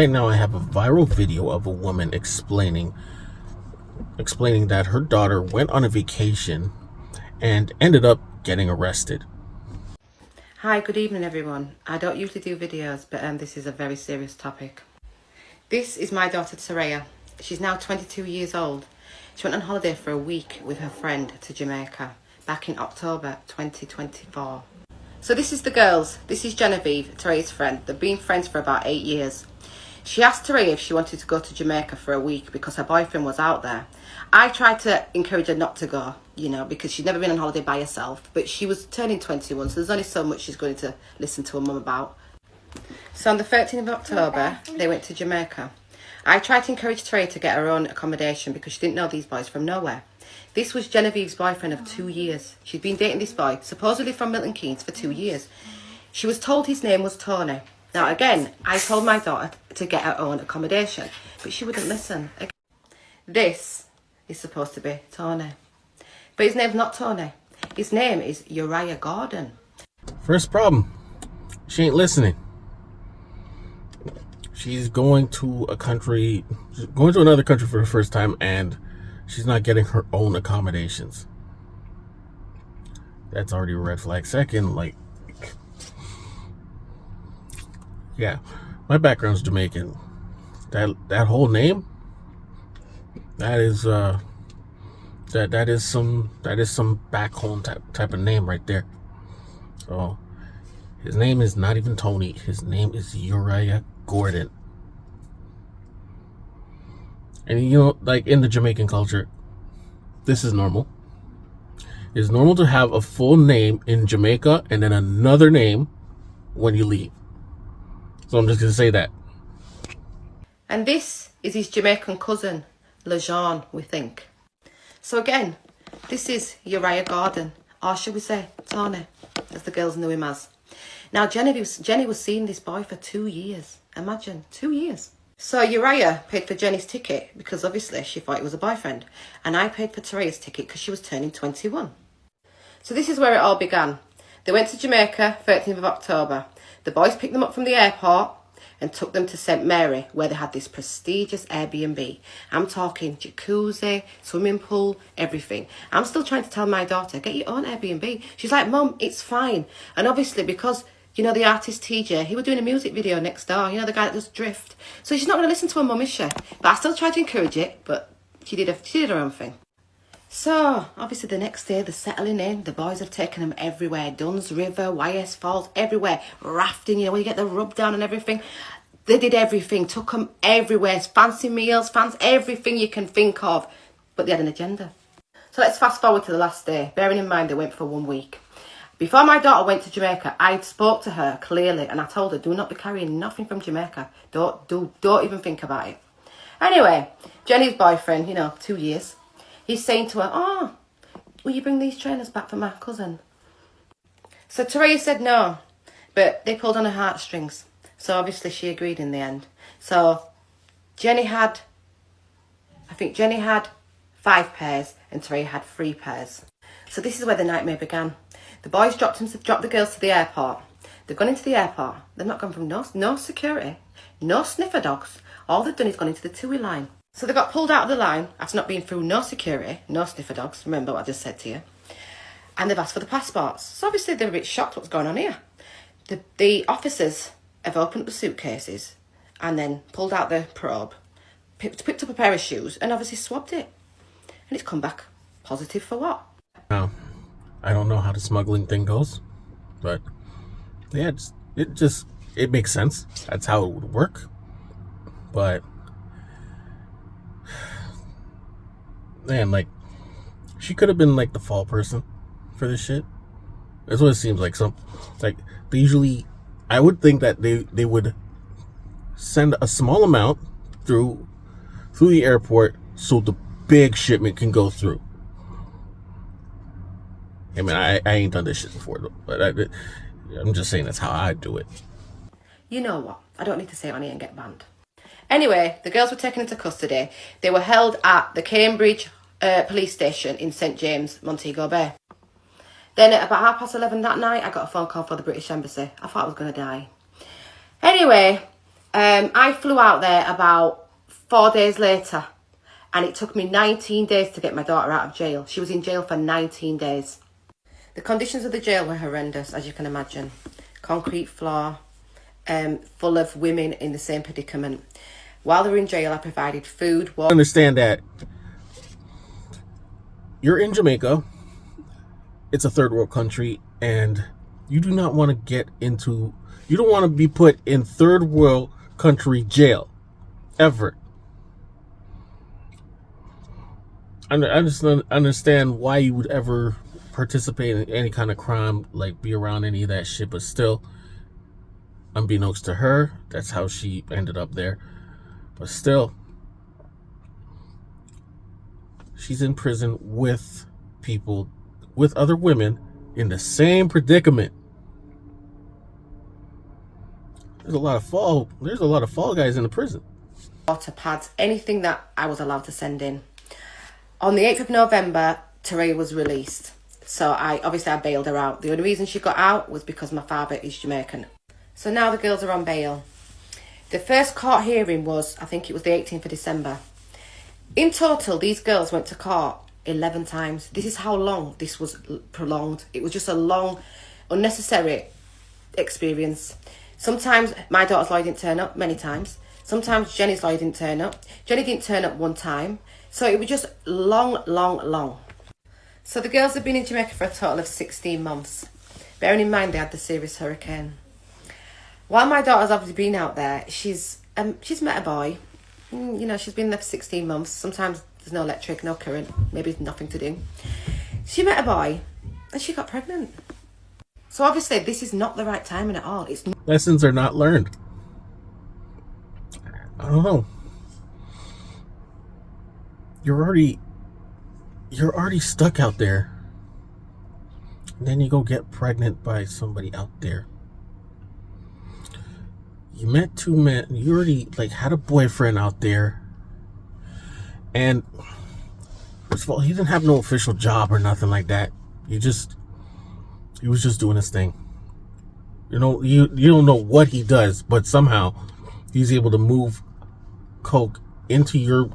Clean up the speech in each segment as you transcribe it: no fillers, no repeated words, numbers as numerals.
Right now I have a viral video of a woman explaining that her daughter went on a vacation and ended up getting arrested. Hi, good evening everyone. I don't usually do videos, but this is a very serious topic. This is my daughter Saraya. She's now 22 years old. She went on holiday for a week with her friend to Jamaica back in October 2024. So this is the girls. This is Genevieve, Taraya's friend. They've been friends for about 8 years. She asked Taraya if she wanted to go to Jamaica for a week because her boyfriend was out there. I tried to encourage her not to go, because she'd never been on holiday by herself. But she was turning 21, so there's only so much she's going to listen to her mum about. So on the 13th of October, they went to Jamaica. I tried to encourage Taraya to get her own accommodation because she didn't know these boys from nowhere. This was Genevieve's boyfriend of 2 years. She'd been dating this boy, supposedly from Milton Keynes, for 2 years. She was told his name was Tony. Now again, I told my daughter to get her own accommodation, but she wouldn't listen. This is supposed to be Tony. But his name's not Tony. His name is Uriah Gordon. First problem, she ain't listening. She's going to another country for the first time, and she's not getting her own accommodations. That's already a red flag. Second, yeah, my background's Jamaican. That whole name, that is some back home type of name right there. So his name is not even Tony. His name is Uriah Gordon. And in the Jamaican culture, this is normal. It's normal to have a full name in Jamaica and then another name when you leave. So I'm just going to say that. And this is his Jamaican cousin, LeJean, we think. So again, this is Uriah Gordon, or should we say Tony, as the girls knew him as. Now Jenny was seeing this boy for 2 years. Imagine, 2 years. So Uriah paid for Jenny's ticket because obviously she thought it was a boyfriend. And I paid for Taraya's ticket because she was turning 21. So this is where it all began. They went to Jamaica, 13th of October. The boys picked them up from the airport and took them to St. Mary, where they had this prestigious Airbnb. I'm talking jacuzzi, swimming pool, everything. I'm still trying to tell my daughter, get your own Airbnb. She's like, Mum, it's fine. And obviously because, the artist TJ, he was doing a music video next door, the guy that does Drift. So she's not going to listen to her mum, is she? But I still tried to encourage it, but she did her own thing. So, obviously the next day they're settling in. The boys have taken them everywhere. Duns River, YS Falls, everywhere. Rafting, where you get the rub down and everything. They did everything, took them everywhere. Fancy meals, everything you can think of. But they had an agenda. So let's fast forward to the last day. Bearing in mind they went for 1 week. Before my daughter went to Jamaica, I spoke to her clearly and I told her, do not be carrying nothing from Jamaica. Don't even think about it. Anyway, Jenny's boyfriend, 2 years. He's saying to her, oh, will you bring these trainers back for my cousin? So Taraya said no, but they pulled on her heartstrings. So obviously she agreed in the end. So Jenny had 5 pairs and Taraya had 3 pairs. So this is where the nightmare began. The boys dropped the girls to the airport. They've gone into the airport. They've not gone from no security, no sniffer dogs. All they've done is gone into the TUI line. So they got pulled out of the line after not being through no security, no sniffer dogs. Remember what I just said to you. And they've asked for the passports. So obviously they're a bit shocked what's going on here. The officers have opened up the suitcases and then pulled out the probe, picked up a pair of shoes and obviously swabbed it. And it's come back positive for what? Now, I don't know how the smuggling thing goes, but yeah, it makes sense. That's how it would work. But man, she could have been the fall person for this shit. That's what it seems like. They usually, I would think that they would send a small amount through the airport so the big shipment can go through. I mean, I ain't done this shit before though, but I'm just saying that's how I do it. You know what? I don't need to say it on here and get banned. Anyway, the girls were taken into custody. They were held at the Cambridge police station in St James, Montego Bay. Then at about 11:30 that night, I got a phone call from the British Embassy. I thought I was going to die. Anyway, I flew out there about 4 days later, and it took me 19 days to get my daughter out of jail. She was in jail for 19 days. The conditions of the jail were horrendous, as you can imagine. Concrete floor, full of women in the same predicament. While they were in jail, I provided food, water. Understand that you're in Jamaica. It's a third world country, and you do not want to you don't want to be put in third world country jail ever. I just don't understand why you would ever participate in any kind of crime, like be around any of that shit. But still, unbeknownst to her, that's how she ended up there. But still, she's in prison with other women in the same predicament. There's a lot of fall guys in the prison. Water pads, anything that I was allowed to send in. On the 8th of November, Teresa was released. So I bailed her out. The only reason she got out was because my father is Jamaican. So now the girls are on bail. The first court hearing was, I think it was the 18th of December. In total, these girls went to court 11 times. This is how long this was prolonged. It was just a long, unnecessary experience. Sometimes my daughter's lawyer didn't turn up, many times. Sometimes Jenny's lawyer didn't turn up. Jenny didn't turn up one time. So it was just long, long, long. So the girls have been in Jamaica for a total of 16 months. Bearing in mind they had the serious hurricane. While my daughter's obviously been out there, she's met a boy. You know, she's been there for 16 months. Sometimes there's no electric, no current, maybe nothing to do. She met a boy and she got pregnant. So obviously this is not the right timing at all. Lessons are not learned. I don't know. You're already stuck out there. And then you go get pregnant by somebody out there. You met two men. You already had a boyfriend out there. And first of all, he didn't have no official job or nothing like that. He was just doing his thing. You know, you don't know what he does, but somehow he's able to move coke into your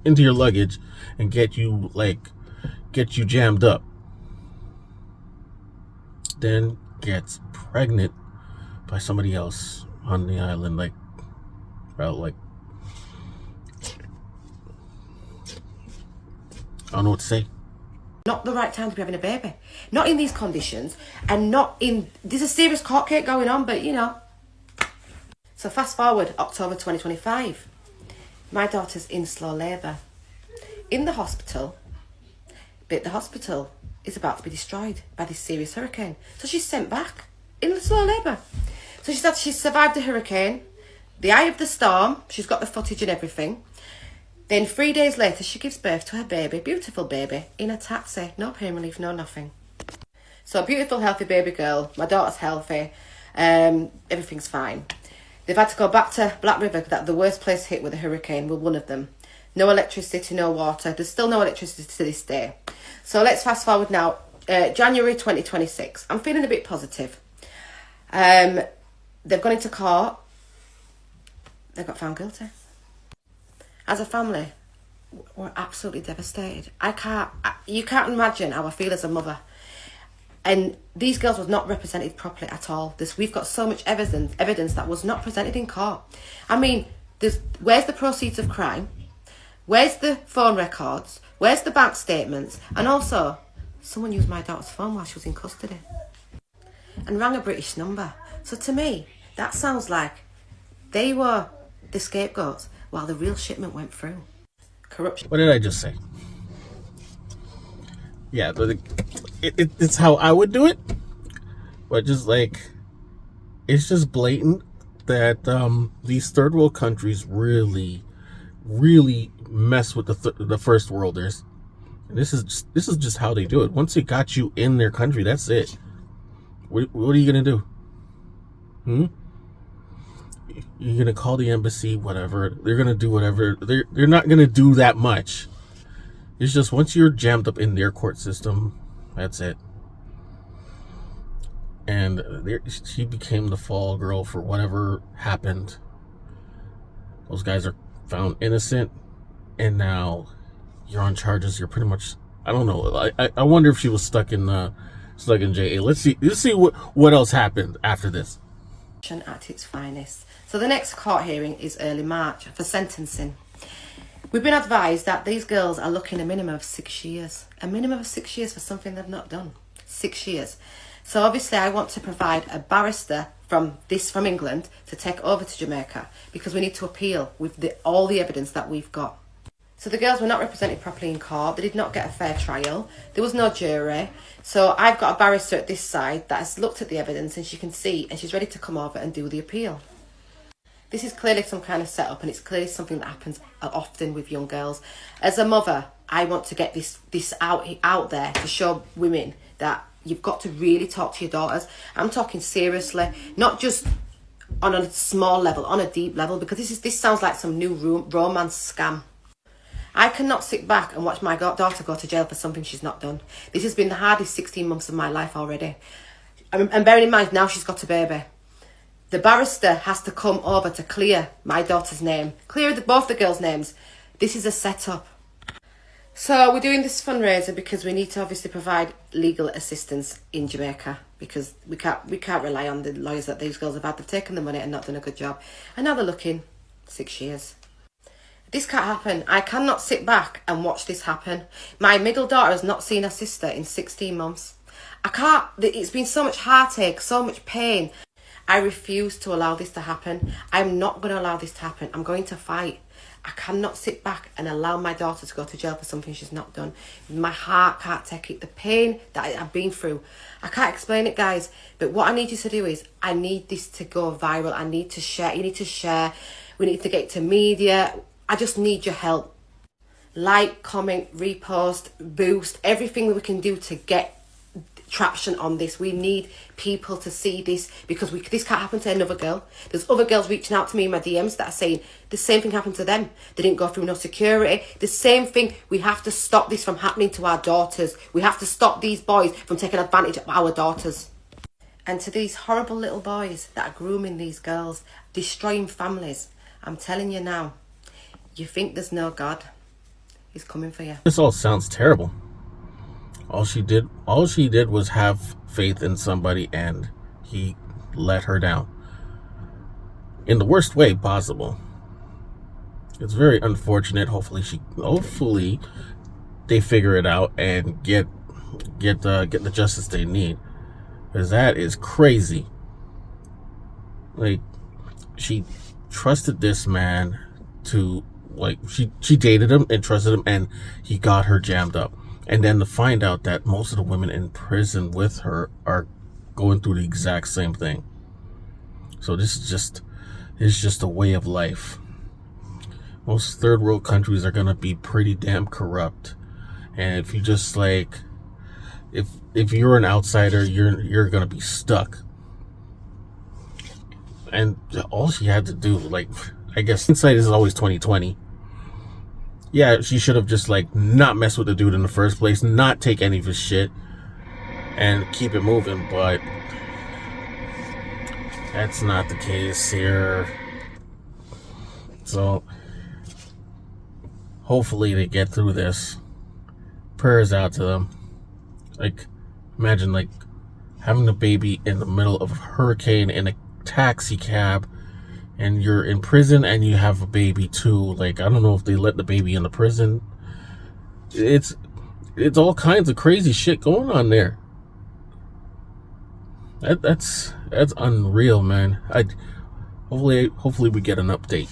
luggage and get you jammed up. Then gets pregnant by somebody else on the island, I don't know what to say. Not the right time to be having a baby. Not in these conditions, and there's a serious court case going on, but you know. So fast forward, October 2025. My daughter's in slow labour. In the hospital, but the hospital is about to be destroyed by this serious hurricane. So she's sent back in the slow labour. So she said she's survived the hurricane, the eye of the storm, she's got the footage and everything. Then 3 days later, she gives birth to her baby, beautiful baby, in a taxi. No pain relief, no nothing. So a beautiful, healthy baby girl. My daughter's healthy. Everything's fine. They've had to go back to Black River, that the worst place hit with a hurricane, were one of them. No electricity, no water. There's still no electricity to this day. So let's fast forward now. January 2026. I'm feeling a bit positive. They've gone into court. They got found guilty. As a family, we're absolutely devastated. You can't imagine how I feel as a mother. And these girls was not represented properly at all. We've got so much evidence that was not presented in court. I mean, where's the proceeds of crime? Where's the phone records? Where's the bank statements? And also, someone used my daughter's phone while she was in custody and rang a British number. So to me, that sounds like they were the scapegoats while the real shipment went through. Corruption. What did I just say? Yeah, it's how I would do it. But it's just blatant that these third world countries really, really mess with the first worlders. And this is just how they do it. Once they got you in their country, that's it. What are you gonna do? You're gonna call the embassy, whatever. They're gonna do whatever. They're not gonna do that much. It's just once you're jammed up in their court system, that's it. and she became the fall girl for whatever happened. Those guys are found innocent, and now you're on charges. You're pretty much, I don't know. I wonder if she was stuck in JA. Let's see what else happened after this. At its finest. So the next court hearing is early March for sentencing. We've been advised that these girls are looking a minimum of 6 years. A minimum of 6 years for something they've not done. 6 years. So obviously I want to provide a barrister from England to take over to Jamaica, because we need to appeal with all the evidence that we've got. So the girls were not represented properly in court. They did not get a fair trial. There was no jury. So I've got a barrister at this side that has looked at the evidence, and she can see, and she's ready to come over and do the appeal. This is clearly some kind of setup, and it's clearly something that happens often with young girls. As a mother, I want to get this out there to show women that you've got to really talk to your daughters. I'm talking seriously, not just on a small level, on a deep level, because this sounds like some new romance scam. I cannot sit back and watch my daughter go to jail for something she's not done. This has been the hardest 16 months of my life already. And bearing in mind, now she's got a baby. The barrister has to come over to clear my daughter's name, clear both the girls' names. This is a setup. So we're doing this fundraiser because we need to obviously provide legal assistance in Jamaica, because we can't rely on the lawyers that these girls have had. They've taken the money and not done a good job. And now they're looking 6 years. This can't happen. I cannot sit back and watch this happen. My middle daughter has not seen her sister in 16 months. I can't. It's been so much heartache, so much pain. I refuse to allow this to happen. I'm not going to allow this to happen. I'm going to fight. I cannot sit back and allow my daughter to go to jail for something she's not done. My heart can't take it. The pain that I've been through, I can't explain it, guys. But what I need you to do is, I need this to go viral. I need to share. You need to share. We need to get it to media. I just need your help. Like, comment, repost, boost, everything that we can do to get traction on this. We need people to see this, because this can't happen to another girl. There's other girls reaching out to me in my DMs that are saying the same thing happened to them. They didn't go through no security. The same thing. We have to stop this from happening to our daughters. We have to stop these boys from taking advantage of our daughters. And to these horrible little boys that are grooming these girls, destroying families, I'm telling you now, you think there's no God? He's coming for you. This all sounds terrible. All she did was have faith in somebody, and he let her down in the worst way possible. It's very unfortunate. Hopefully they figure it out and get the justice they need, because that is crazy. Like, she trusted this man to, like, she dated him and trusted him, and he got her jammed up. And then to find out that most of the women in prison with her are going through the exact same thing. So this is just a way of life. Most third world countries are gonna be pretty damn corrupt. And if you just if you're an outsider, you're gonna be stuck. And all she had to do, I guess hindsight is always 2020. Yeah, she should have just not mess with the dude in the first place, not take any of his shit, and keep it moving. But that's not the case here. So hopefully they get through this. Prayers out to them. Imagine having a baby in the middle of a hurricane in a taxi cab, and you're in prison and you have a baby too. I don't know if they let the baby in the prison. It's all kinds of crazy shit going on there. That's unreal, man. Hopefully we get an update.